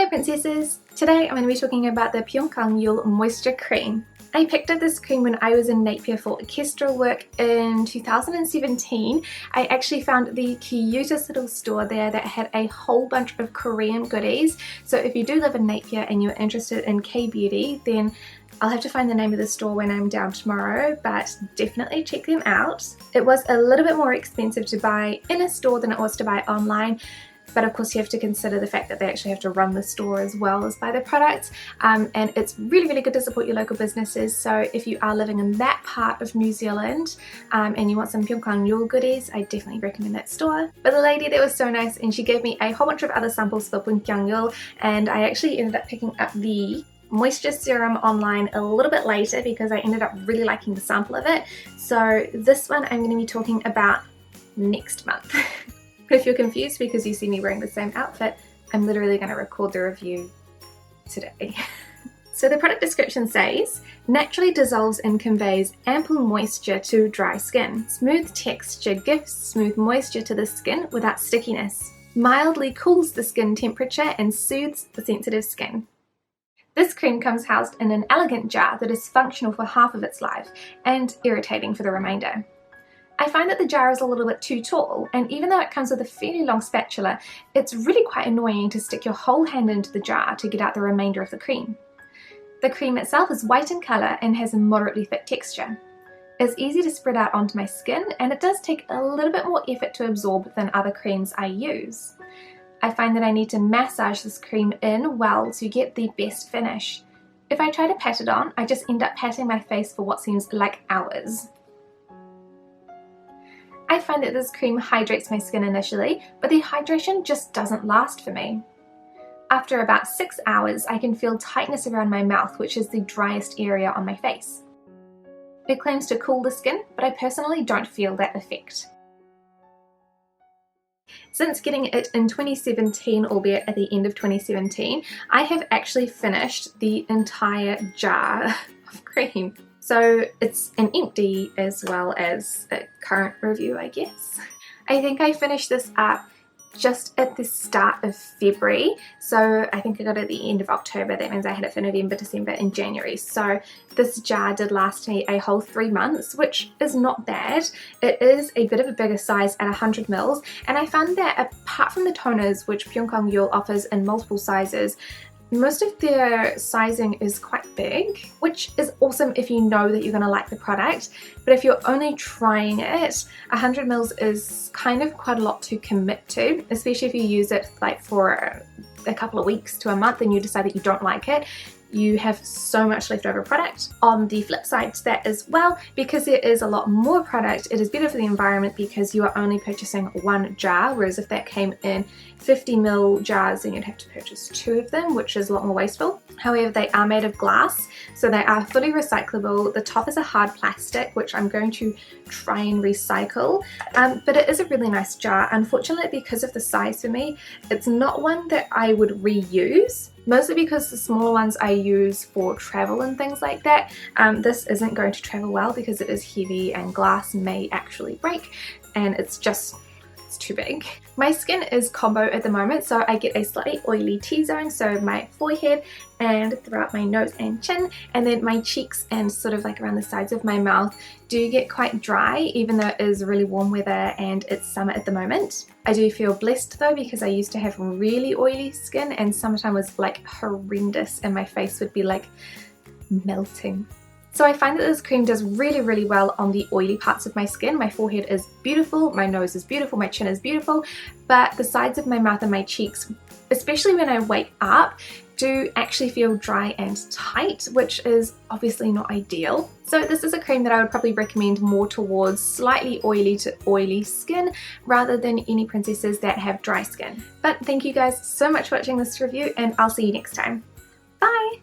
Hello princesses! Today I'm going to be talking about the Pyunkang Yul Moisture Cream. I picked up this cream when I was in Napier for orchestral work in 2017. I actually found the cutest little store there that had a whole bunch of Korean goodies. So if you do live in Napier and you're interested in K-beauty, then I'll have to find the name of the store when I'm down tomorrow, but definitely check them out. It was a little bit more expensive to buy in a store than it was to buy online. But of course you have to consider the fact that they actually have to run the store as well as buy the products, and it's really good to support your local businesses. So if you are living in that part of New Zealand and you want some Pyunkang Yul goodies, I definitely recommend that store. But the lady there was so nice and she gave me a whole bunch of other samples for Pyunkang Yul, and I actually ended up picking up the moisture serum online a little bit later because I ended up really liking the sample of it. So this one I'm going to be talking about next month. But if you're confused because you see me wearing the same outfit, I'm literally going to record the review today. So the product description says, naturally dissolves and conveys ample moisture to dry skin. Smooth texture gives smooth moisture to the skin without stickiness. Mildly cools the skin temperature and soothes the sensitive skin. This cream comes housed in an elegant jar that is functional for half of its life and irritating for the remainder. I find that the jar is a little bit too tall, and even though it comes with a fairly long spatula, it's really quite annoying to stick your whole hand into the jar to get out the remainder of the cream. The cream itself is white in colour and has a moderately thick texture. It's easy to spread out onto my skin, and it does take a little bit more effort to absorb than other creams I use. I find that I need to massage this cream in well to get the best finish. If I try to pat it on, I just end up patting my face for what seems like hours. I find that this cream hydrates my skin initially, but the hydration just doesn't last for me. After about 6 hours, I can feel tightness around my mouth, which is the driest area on my face. It claims to cool the skin, but I personally don't feel that effect. Since getting it in 2017, albeit at the end of 2017, I have actually finished the entire jar of cream. So it's an empty as well as a current review, I guess. I think I finished this up just at the start of February. So I think I got it at the end of October. That means I had it for November, December and January. So this jar did last me a whole 3 months, which is not bad. It is a bit of a bigger size at 100 mils. And I found that apart from the toners, which Pyunkang Yul offers in multiple sizes, most of their sizing is quite big, which is awesome if you know that you're going to like the product. But if you're only trying it, 100 mils is kind of quite a lot to commit to, especially if you use it like for a couple of weeks to a month and you decide that you don't like it. You have so much leftover product. On the flip side to that as well, because there is a lot more product, it is better for the environment because you are only purchasing one jar, whereas if that came in 50 ml jars, then you'd have to purchase 2 of them, which is a lot more wasteful. However, they are made of glass, so they are fully recyclable. The top is a hard plastic, which I'm going to try and recycle, but it is a really nice jar. Unfortunately, because of the size for me, it's not one that I would reuse. Mostly because the smaller ones I use for travel and things like that. This isn't going to travel well because it is heavy and glass may actually break, and it's too big. My skin is combo at the moment, so I get a slightly oily T-zone, so my forehead and throughout my nose and chin, and then my cheeks and sort of like around the sides of my mouth do get quite dry, even though it is really warm weather and it's summer at the moment. I do feel blessed though, because I used to have really oily skin and summertime was like horrendous and my face would be like melting. So I find that this cream does really well on the oily parts of my skin. My forehead is beautiful, my nose is beautiful, my chin is beautiful, but the sides of my mouth and my cheeks, especially when I wake up, do actually feel dry and tight, which is obviously not ideal. So this is a cream that I would probably recommend more towards slightly oily to oily skin rather than any princesses that have dry skin. But thank you guys so much for watching this review, and I'll see you next time. Bye!